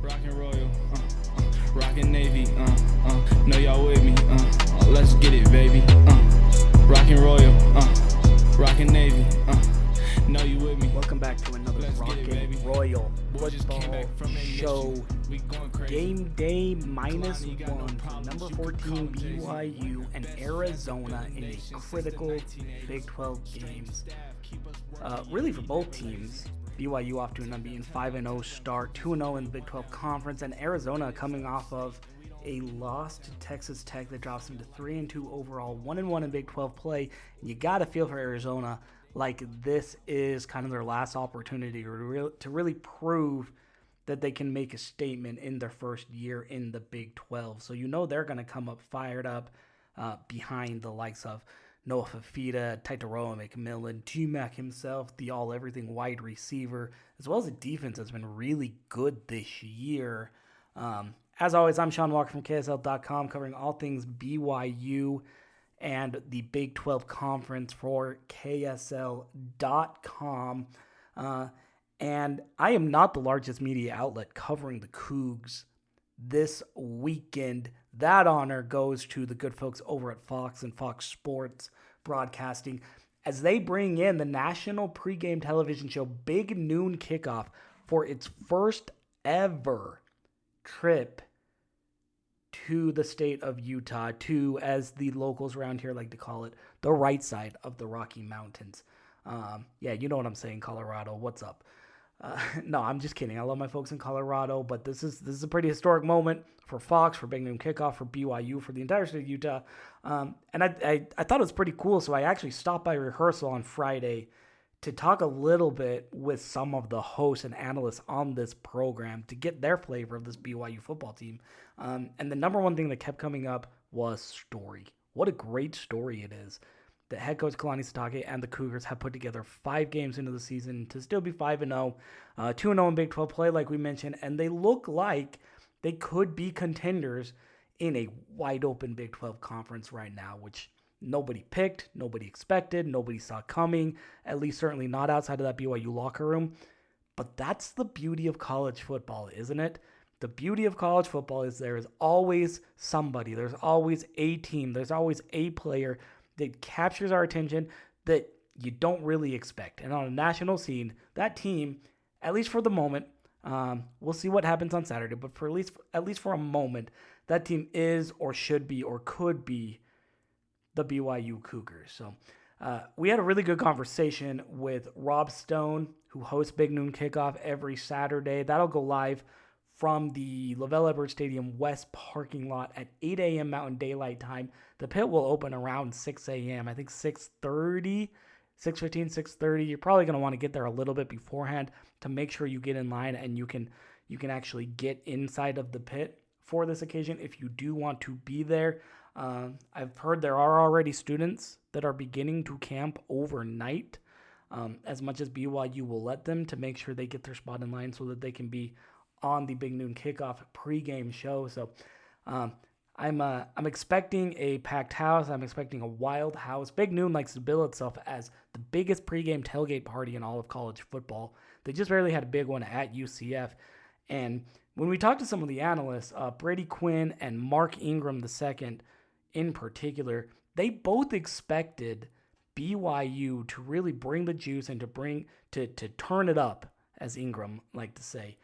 Rockin' Royal, rockin' Navy, know y'all with me, let's get it, baby, Rockin' Royal, rockin' Navy, know you with me. Welcome back to another Rockin' Royal football show. Game day -1 for number 14 BYU and Arizona in a critical Big 12 games. Really for both teams. BYU off to an unbeaten 5-0 start, 2-0 in the Big 12 Conference, and Arizona coming off of a loss to Texas Tech that drops them to 3-2 overall, 1-1 in Big 12 play. And you got to feel for Arizona like this is kind of their last opportunity to really prove that they can make a statement in their first year in the Big 12. So you know they're going to come up fired up behind the likes of Noah Fafita, Taitaroa McMillan, T-Mac himself, the all-everything wide receiver, as well as the defense has been really good this year. As always, I'm Sean Walker from KSL.com, covering all things BYU and the Big 12 Conference for KSL.com. And I am not the largest media outlet covering the Cougs this weekend. That honor goes to the good folks over at Fox and Fox Sports Broadcasting as they bring in the national pregame television show Big Noon Kickoff for its first ever trip to the state of Utah, to, as the locals around here like to call it, the right side of the Rocky Mountains. Yeah, you know what I'm saying, Colorado. What's up? No, I'm just kidding. I love my folks in Colorado, but this is a pretty historic moment for Fox, for Big Noon Kickoff, for BYU, for the entire state of Utah. And I thought it was pretty cool, so I actually stopped by rehearsal on Friday to talk a little bit with some of the hosts and analysts on this program to get their flavor of this BYU football team. And the number one thing that kept coming up was story. What a great story it is. The head coach Kalani Sitake and the Cougars have put together 5 games into the season to still be 5-0, 2-0 in Big 12 play, like we mentioned, and they look like they could be contenders in a wide-open Big 12 conference right now, which nobody picked, nobody expected, nobody saw coming, at least certainly not outside of that BYU locker room. But that's the beauty of college football, isn't it? The beauty of college football is there is always somebody, there's always a team, there's always a player that captures our attention that you don't really expect. And on a national scene, that team, at least for the moment, we'll see what happens on Saturday, but for at least for a moment, that team is or should be or could be the BYU Cougars. So we had a really good conversation with Rob Stone, who hosts Big Noon Kickoff every Saturday. That'll go live from the LaVell Edwards Stadium West parking lot at 8 a.m. Mountain Daylight Time. The pit will open around 6 a.m. I think 6:30, 6:15, 6:30. You're probably going to want to get there a little bit beforehand to make sure you get in line and you can actually get inside of the pit for this occasion if you do want to be there. I've heard there are already students that are beginning to camp overnight, as much as BYU will let them, to make sure they get their spot in line so that they can be on the Big Noon Kickoff pregame show. So I'm expecting a packed house. I'm expecting a wild house. Big Noon likes to bill itself as the biggest pregame tailgate party in all of college football. They just barely had a big one at UCF. And when we talked to some of the analysts, Brady Quinn and Mark Ingram II in particular, they both expected BYU to really bring the juice and to turn it up, as Ingram liked to say.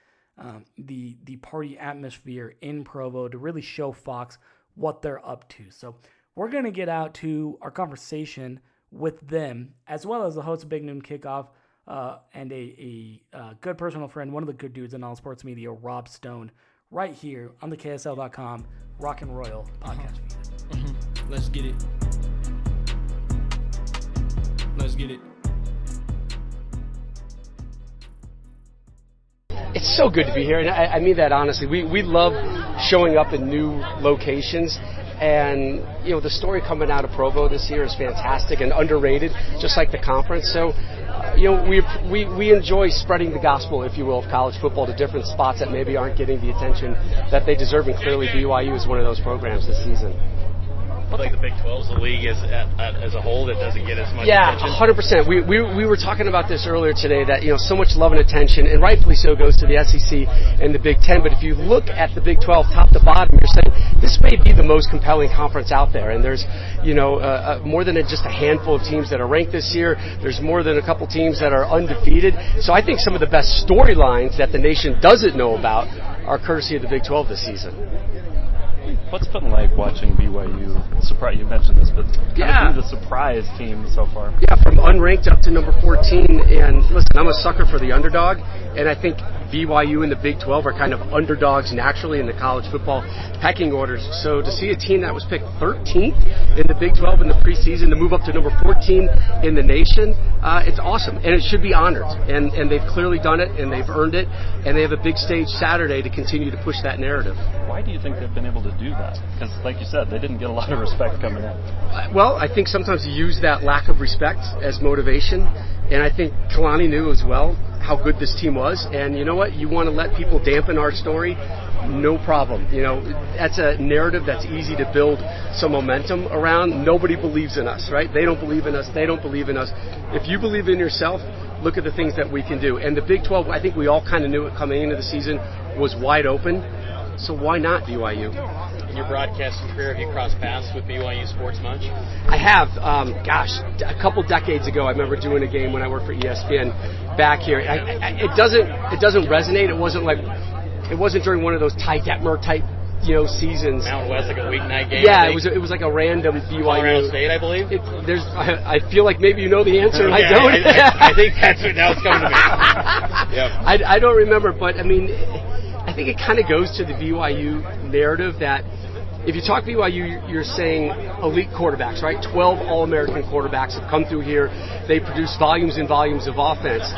The party atmosphere in Provo, to really show Fox what they're up to. So we're going to get out to our conversation with them, as well as the host of Big Noon Kickoff and a good personal friend, one of the good dudes in all sports media, Rob Stone, right here on the KSL.com Rockin' Royal podcast feed. Let's get it. Let's get it. It's so good to be here, and I mean that honestly. We love showing up in new locations, and you know the story coming out of Provo this year is fantastic and underrated, just like the conference. So, you know, we enjoy spreading the gospel, if you will, of college football to different spots that maybe aren't getting the attention that they deserve, and clearly BYU is one of those programs this season. like the Big 12's the league as a whole that doesn't get as much attention? 100%. We were talking about this earlier today that, so much love and attention, and rightfully so, goes to the SEC and the Big 10. But if you look at the Big 12 top to bottom, you're saying this may be the most compelling conference out there. And there's, more than just a handful of teams that are ranked this year. There's more than a couple teams that are undefeated. So I think some of the best storylines that the nation doesn't know about are courtesy of the Big 12 this season. What's it been like watching BYU? Surprise, you mentioned this, but kind of be the surprise team so far. Yeah, from unranked up to number 14. And listen, I'm a sucker for the underdog, and I think BYU and the Big 12 are kind of underdogs naturally in the college football pecking orders. So to see a team that was picked 13th in the Big 12 in the preseason to move up to number 14 in the nation, it's awesome, and it should be honored. And they've clearly done it, and they've earned it, and they have a big stage Saturday to continue to push that narrative. Why do you think they've been able to do that? Because, like you said, they didn't get a lot of respect coming in. Well, I think sometimes you use that lack of respect as motivation, and I think Kalani knew as well how good this team was. And you know what? You want to let people dampen our story? No problem. That's a narrative that's easy to build some momentum around. Nobody believes in us, right? They don't believe in us. They don't believe in us. If you believe in yourself, look at the things that we can do. And the Big 12, I think we all kind of knew it coming into the season, was wide open. So why not BYU? In your broadcasting career, have you crossed paths with BYU sports much? I have. A couple decades ago, I remember doing a game when I worked for ESPN back here. It doesn't resonate. It wasn't during one of those Ty Detmer type seasons. Mountain West, like a weeknight game. Yeah, it was like a random BYU. Colorado State, I believe. I feel like maybe you know the answer, and I don't. I think that's what now it's coming to me. Yep. I don't remember, but I think it kind of goes to the BYU narrative that if you talk BYU, you're saying elite quarterbacks, right? 12 All-American quarterbacks have come through here. They produce volumes and volumes of offense.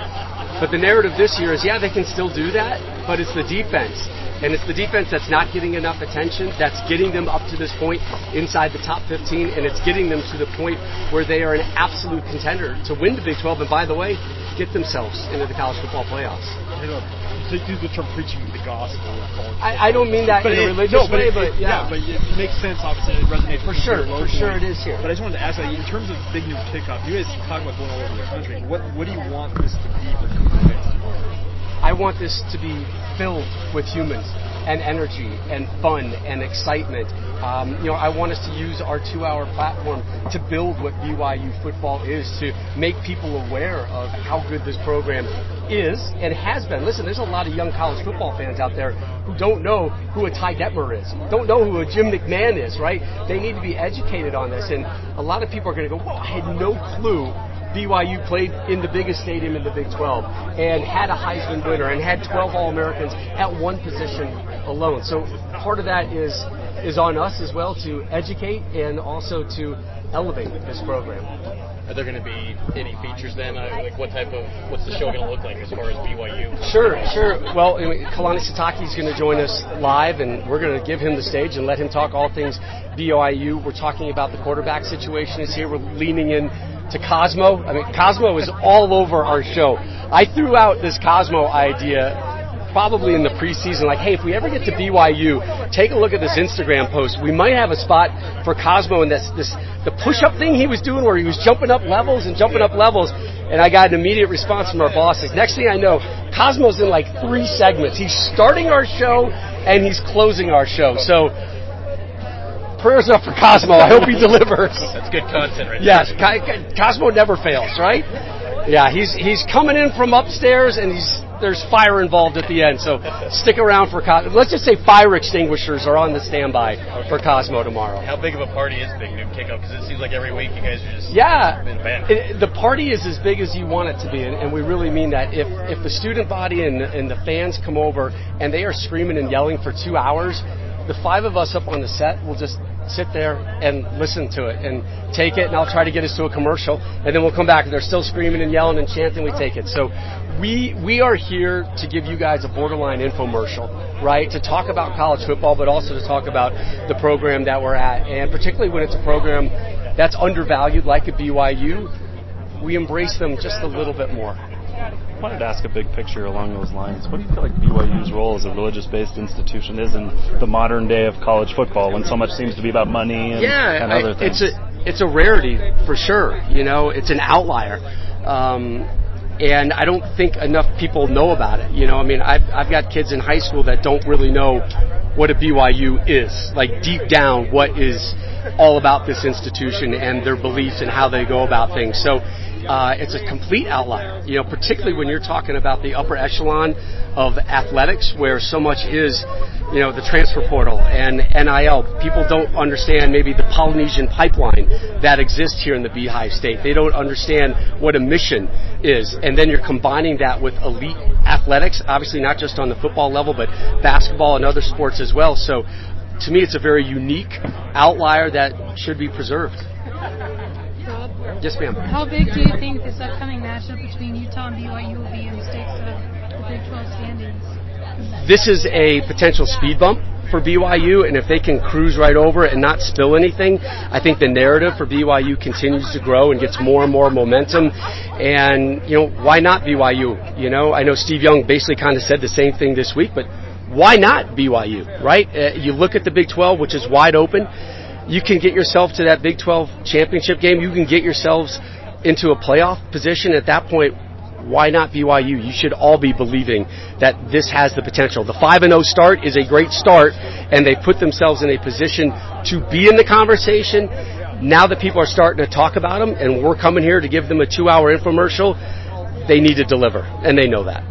But the narrative this year is, they can still do that, but it's the defense. And it's the defense that's not getting enough attention, that's getting them up to this point inside the top 15, and it's getting them to the point where they are an absolute contender to win the Big 12, and by the way, get themselves into the college football playoffs. To use the term preaching the gospel. I don't mean that in a religious way, but but it makes sense, obviously, it resonates for sure it is here. But I just wanted to ask, in terms of Big Noon Kickoff, you guys talk about going all over the country. What do you want this to be for Cougar fans? I want this to be filled with humans and energy and fun and excitement. I want us to use our 2-hour platform to build what BYU football is, to make people aware of how good this program is and has been. Listen, there's a lot of young college football fans out there who don't know who a Ty Detmer is, don't know who a Jim McMahon is, right? They need to be educated on this, and a lot of people are going to go, whoa, I had no clue BYU played in the biggest stadium in the Big 12 and had a Heisman winner and had 12 All-Americans at one position alone. So part of that is on us as well to educate and also to elevate this program. Are there going to be any features then? What's the show going to look like as far as BYU? Sure. Well, Kalani Sitake is going to join us live, and we're going to give him the stage and let him talk all things BYU. We're talking about the quarterback situation is here. We're leaning in to Cosmo. Cosmo is all over our show. I threw out this Cosmo idea probably in the preseason, like, hey, if we ever get to BYU, take a look at this Instagram post. We might have a spot for Cosmo and the push-up thing he was doing where he was jumping up levels. And I got an immediate response from our bosses. Next thing I know, Cosmo's in like 3 segments. He's starting our show and he's closing our show. So prayers up for Cosmo. I hope he delivers. That's good content right there. Yes, Cosmo never fails, right? Yeah, he's coming in from upstairs, and there's fire involved at the end. So stick around for Cosmo. Let's just say fire extinguishers are on the standby for Cosmo tomorrow. How big of a party is Big Noon Kickoff? Because it seems like every week you guys are just in a band. The party is as big as you want it to be, and we really mean that. If the student body and the fans come over and they are screaming and yelling for 2 hours, the 5 of us up on the set will just sit there and listen to it and take it, and I'll try to get us to a commercial, and then we'll come back. If they're still screaming and yelling and chanting, we take it. So we are here to give you guys a borderline infomercial, right, to talk about college football, but also to talk about the program that we're at, and particularly when it's a program that's undervalued like at BYU, we embrace them just a little bit more. wanted to ask a big picture along those lines. What do you feel like BYU's role as a religious-based institution is in the modern day of college football, when so much seems to be about money and other things? It's a rarity for sure. It's an outlier. And I don't think enough people know about it. I've got kids in high school that don't really know what a BYU is. Like, deep down, what is all about this institution and their beliefs and how they go about things. So it's a complete outlier, particularly when you're talking about the upper echelon of athletics, where so much is, the transfer portal and NIL. People don't understand maybe the Polynesian pipeline that exists here in the Beehive State. They don't understand what a mission is. And then you're combining that with elite athletics, obviously not just on the football level, but basketball and other sports as well. So to me, it's a very unique outlier that should be preserved. Rob? Yes, ma'am. How big do you think this upcoming matchup between Utah and BYU will be in the stakes of the Big 12 standings? This is a potential speed bump for BYU, and if they can cruise right over it and not spill anything, I think the narrative for BYU continues to grow and gets more and more momentum. And, why not BYU? I know Steve Young basically kind of said the same thing this week, but why not BYU, right? You look at the Big 12, which is wide open. You can get yourself to that Big 12 championship game. You can get yourselves into a playoff position. At that point, why not BYU? You should all be believing that this has the potential. The 5-0 start is a great start, and they put themselves in a position to be in the conversation. Now that people are starting to talk about them, and we're coming here to give them a 2-hour infomercial, they need to deliver, and they know that.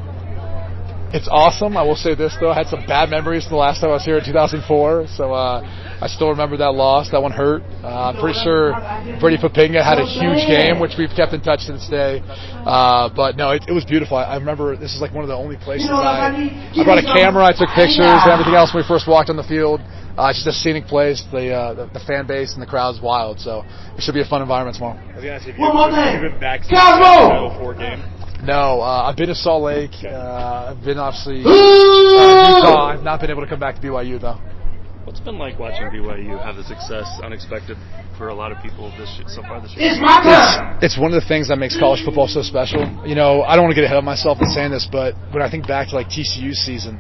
It's awesome. I will say this, though. I had some bad memories from the last time I was here in 2004, so I still remember that loss. That one hurt. I'm pretty sure Brady Quinn had a huge game, which we've kept in touch to this day. But, no, it was beautiful. I remember this is like one of the only places I brought a camera. I took pictures and everything else when we first walked on the field. It's just a scenic place. The fan base and the crowd's wild, so it should be a fun environment tomorrow. I was going to ask you if you've been back to the Title IV game. No, I've been to Salt Lake. I've been, obviously, Utah. I've not been able to come back to BYU, though. What's it been like watching BYU have the success unexpected for a lot of people so far this year? It's one of the things that makes college football so special. I don't want to get ahead of myself in saying this, but when I think back to, like, TCU's season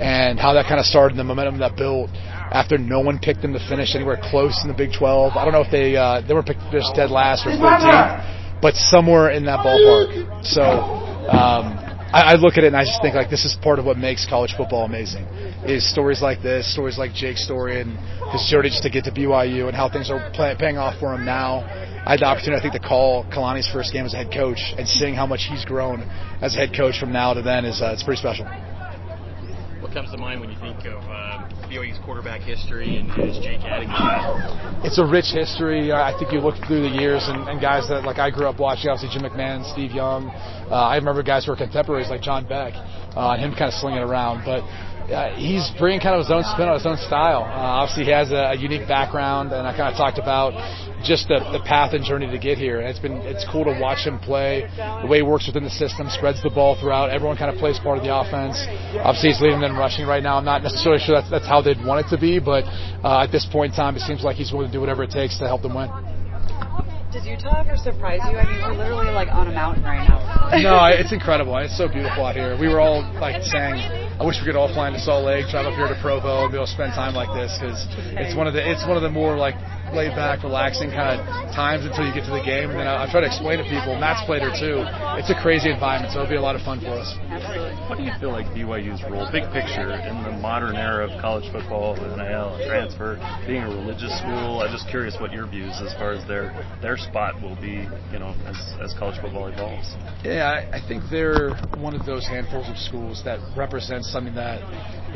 and how that kind of started and the momentum that built after no one picked them to finish anywhere close in the Big 12. I don't know if they were picked to finish dead last or 13th. But somewhere in that ballpark. So I look at it and I just think, like, this is part of what makes college football amazing, is stories like this, stories like Jake's story and his journey just to get to BYU and how things are paying off for him now. I had the opportunity, I think, to call Kalani's first game as a head coach, and seeing how much he's grown as a head coach from now to then is it's pretty special. What comes to mind when you think of BYU's quarterback history and is Jake adding to that? It's a rich history. I think you look through the years and guys that, like, I grew up watching, obviously Jim McMahon, Steve Young. I remember guys who were contemporaries like John Beck and him kind of slinging it around. But he's bringing kind of his own spin on his own style. Obviously he has a unique background, and I kind of talked about just the path and journey to get here. And it's cool to watch him play, the way he works within the system, spreads the ball throughout. Everyone kind of plays part of the offense. Obviously he's leading them in rushing right now. I'm not necessarily sure that's how they'd want it to be, but at this point in time it seems like he's willing to do whatever it takes to help them win. Does Utah ever surprise you? I mean, we're literally like on a mountain right now. No, it's incredible. It's so beautiful out here. We were all like saying, I wish we could all fly into Salt Lake, drive up here to Provo, and be able to spend time like this, because it's one of the more like laid back, relaxing kind of times until you get to the game. And then I try to explain to people. Matt's played here too. It's a crazy environment, so it'll be a lot of fun for us. Absolutely. What do you feel like BYU's role, big picture, in the modern era of college football, NIL, transfer, being a religious school? I'm just curious what your views as far as their spot will be, as college football evolves. Yeah, I think they're one of those handfuls of schools that represents something that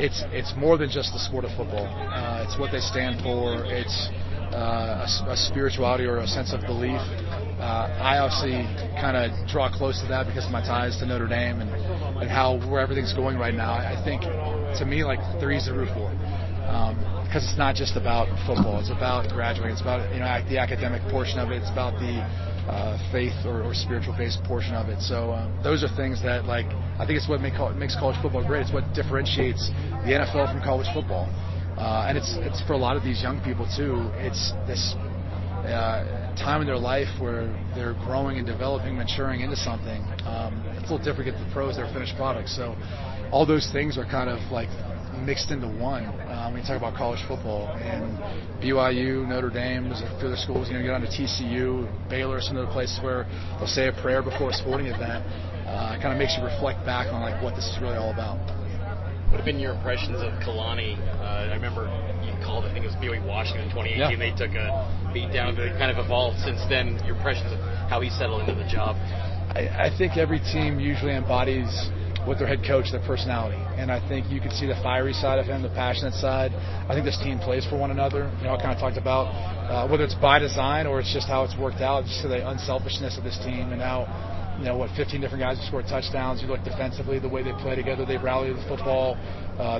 it's more than just the sport of football. It's what they stand for. It's a spirituality or a sense of belief. I obviously kind of draw close to that because of my ties to Notre Dame and where everything's going right now. I think, to me, like, they're easy to root for. Because it's not just about football. It's about graduating. It's about the academic portion of it. It's about the faith or spiritual-based portion of it. So those are things that, like, I think it's what makes college football great. It's what differentiates the NFL from college football. And it's for a lot of these young people too. It's this time in their life where they're growing and developing, maturing into something. It's a little different to the pros, they're finished products. So all those things are kind of like mixed into one when you talk about college football. And BYU, Notre Dame, there's a few other schools, you get on to TCU, Baylor, some of the places where they'll say a prayer before a sporting event. It kind of makes you reflect back on like what this is really all about. What have been your impressions of Kalani? I remember you called, I think it was BYU Washington in 2018. Yeah. They took a beat down, but it kind of evolved since then. Your impressions of how he settled into the job? I think every team usually embodies with their head coach, their personality. And I think you can see the fiery side of him, the passionate side. I think this team plays for one another. I kind of talked about whether it's by design or it's just how it's worked out, just the unselfishness of this team and how, 15 different guys have scored touchdowns. You look defensively, the way they play together, they rally the football,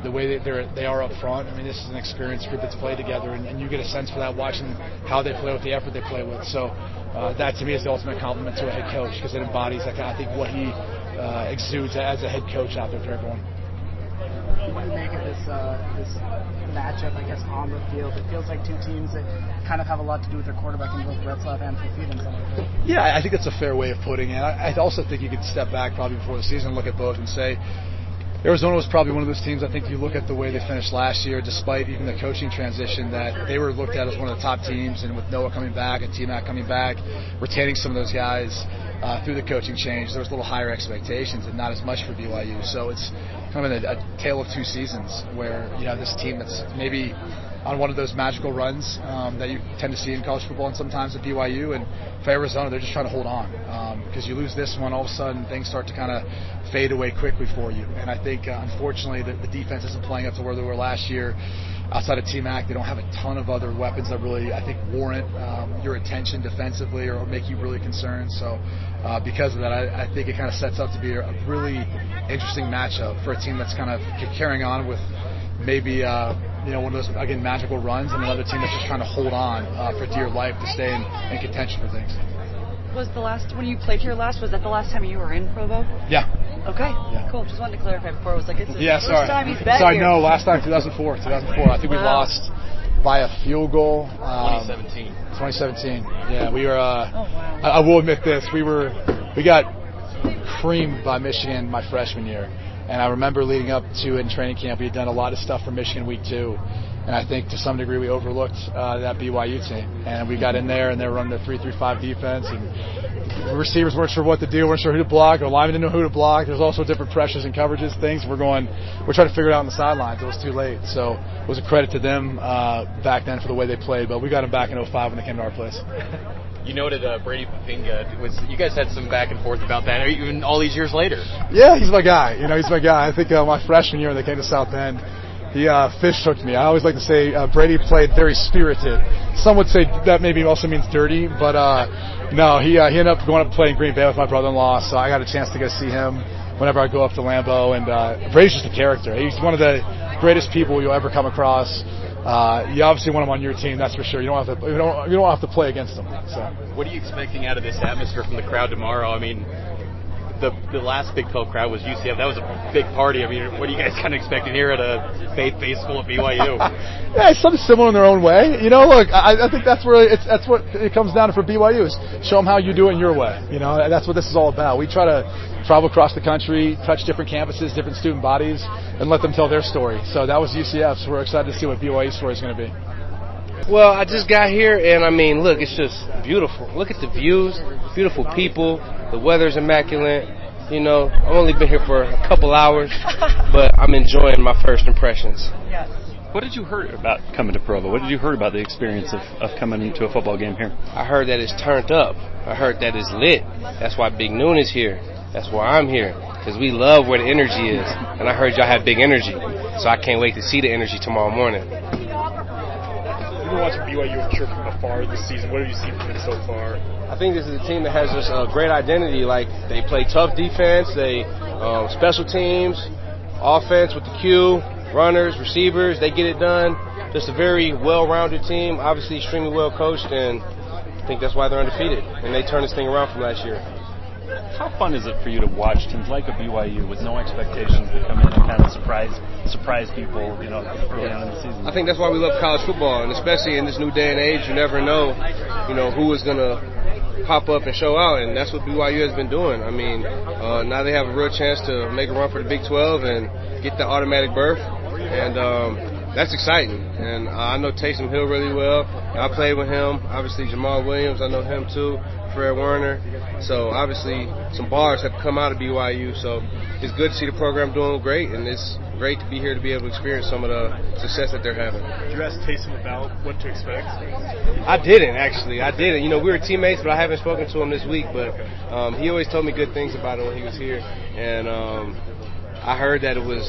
the way they are up front. I mean, this is an experienced group that's played together, and you get a sense for that watching how they play with the effort they play with. So that to me is the ultimate compliment to a head coach because it embodies, I think, what he exudes as a head coach out there for everyone. What do you make of this matchup, I guess, on the field? It feels like two teams that kind of have a lot to do with their quarterback in both Retzlaff and Fafita in some way. Yeah, I think that's a fair way of putting it. I also think you could step back probably before the season and look at both and say Arizona was probably one of those teams, I think you look at the way they finished last year, despite even the coaching transition, that they were looked at as one of the top teams, and with Noah coming back and T-Mac coming back, retaining some of those guys through the coaching change, there was a little higher expectations and not as much for BYU. So it's kind of a tale of two seasons where you have this team that's maybe on one of those magical runs that you tend to see in college football and sometimes at BYU. And for Arizona, they're just trying to hold on because you lose this one, all of a sudden things start to kind of fade away quickly for you. And I think, unfortunately, the defense isn't playing up to where they were last year. Outside of T-Mac, they don't have a ton of other weapons that really, I think, warrant your attention defensively or make you really concerned. So because of that, I think it kind of sets up to be a really interesting matchup for a team that's kind of carrying on with maybe one of those, again, magical runs, and another team that's just trying to hold on for dear life to stay in contention for things. Was the last, when you played here last, was that the last time you were in Provo? Yeah. Okay, yeah. Cool. Just wanted to clarify before. It was like, it's the first time he's back sorry, here. No, last time, 2004. I think we lost by a field goal. 2017. Yeah, we were, I will admit this, we got creamed by Michigan my freshman year. And I remember leading up to in training camp, we had done a lot of stuff for Michigan week 2. And I think to some degree we overlooked that BYU team. And we got in there and they were running the 3-3-5 defense. And the receivers weren't sure what to do, weren't sure who to block. The linemen didn't know who to block. There's also different pressures and coverages, things. We're trying to figure it out on the sidelines. It was too late. So it was a credit to them back then for the way they played. But we got them back in 05 when they came to our place. You noted Brady Quinn. You guys had some back and forth about that, even all these years later. Yeah, he's my guy. He's my guy. I think my freshman year when they came to South Bend, he fish hooked me. I always like to say Brady played very spirited. Some would say that maybe also means dirty, but no, he ended up going up and playing Green Bay with my brother-in-law, so I got a chance to go see him whenever I go up to Lambeau. And Brady's just a character. He's one of the greatest people you'll ever come across. You obviously want him on your team, that's for sure. You don't have to play against him. So, what are you expecting out of this atmosphere from the crowd tomorrow? I mean, the last Big 12 crowd was UCF. That was a big party. I mean, what are you guys kind of expecting here at a faith-based school at BYU? Yeah, it's something similar in their own way. Look, I think that's what it comes down to for BYU is show them how you do it in your way. That's what this is all about. We try to travel across the country, touch different campuses, different student bodies, and let them tell their story. So that was UCF, so we're excited to see what BYU's story is going to be. Well, I just got here, and I mean, look, it's just beautiful. Look at the views, beautiful people, the weather's immaculate. I've only been here for a couple hours, but I'm enjoying my first impressions. Yes. What did you hear about coming to Provo? What did you hear about the experience of coming to a football game here? I heard that it's turned up. I heard that it's lit. That's why Big Noon is here. That's why I'm here, because we love where the energy is. And I heard y'all have big energy, so I can't wait to see the energy tomorrow morning. You've been watching BYU cheer from afar this season. What have you seen from it so far? I think this is a team that has just a great identity. Like, they play tough defense, they special teams, offense with the Q, runners, receivers, they get it done. Just a very well-rounded team, obviously extremely well coached, and I think that's why they're undefeated. And they turned this thing around from last year. How fun is it for you to watch teams like a BYU with no expectations that come in and kind of surprise people, you know, early on in the season. I think that's why we love college football, and especially in this new day and age, you never know, you know, who is going to pop up and show out, and that's what BYU has been doing. I mean, now they have a real chance to make a run for the Big 12 and get the automatic berth, and that's exciting. And I know Taysom Hill really well. I played with him. Obviously, Jamal Williams, I know him too. Fred Warner. So obviously, some bars have come out of BYU. So it's good to see the program doing great, and it's great to be here to be able to experience some of the success that they're having. Did you ask Taysom about what to expect? I didn't, actually. I didn't. You know, we were teammates, but I haven't spoken to him this week. But he always told me good things about him when he was here. And I heard that it was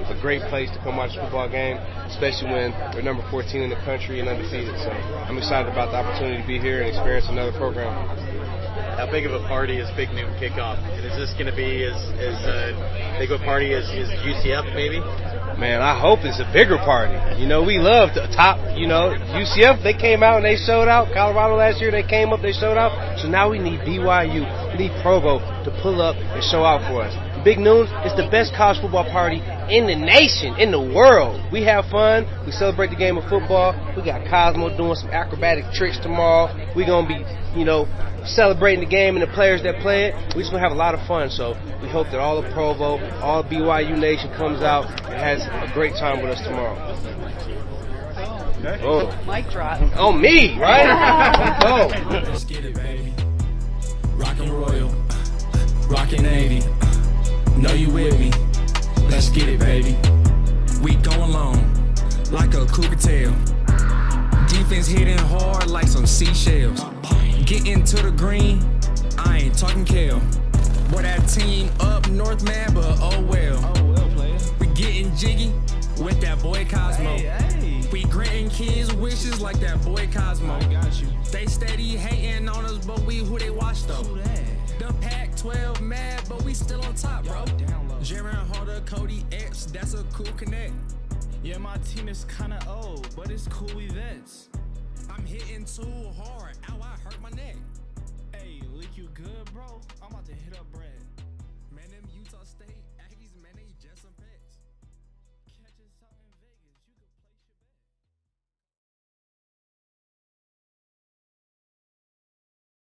a great place to come watch a football game, especially when they're number 14 in the country and undefeated. So I'm excited about the opportunity to be here and experience another program. How big of a party is Big Noon Kickoff? And is this going to be as big of a party as UCF maybe? Man, I hope it's a bigger party. You know, we love the top, you know, UCF, they came out and they showed out. Colorado last year, they came up, they showed out. So now we need BYU, we need Provo to pull up and show out for us. Big Noon is the best college football party in the nation, in the world. We have fun. We celebrate the game of football. We got Cosmo doing some acrobatic tricks tomorrow. We're going to be, you know, celebrating the game and the players that play it. We're just going to have a lot of fun. So we hope that all of Provo, all of BYU Nation comes out and has a great time with us tomorrow. Okay. Oh. Mic drop. Oh, me, right? Oh. Let's get it, baby. Rockin' Royal, rockin' Navy. Know you with me. Let's get it, baby. We going long like a cougar tail. Defense hitting hard like some seashells. Getting to the green, I ain't talking kale. Boy, that team up north, man, but oh well. Player. We getting jiggy with that boy Cosmo. Hey. We granting kids wishes like that boy Cosmo. I got you. They steady hating on us, but we who they watch though. The Pac-12 mad, but we still on top, bro. Jaron Harder, Cody Epps, that's a cool connect. Yeah, my team is kinda old, but it's cool we vets. I'm hitting too hard, ow, I hurt my neck. Hey, Leak, you good, bro? I'm about to hit up Brad.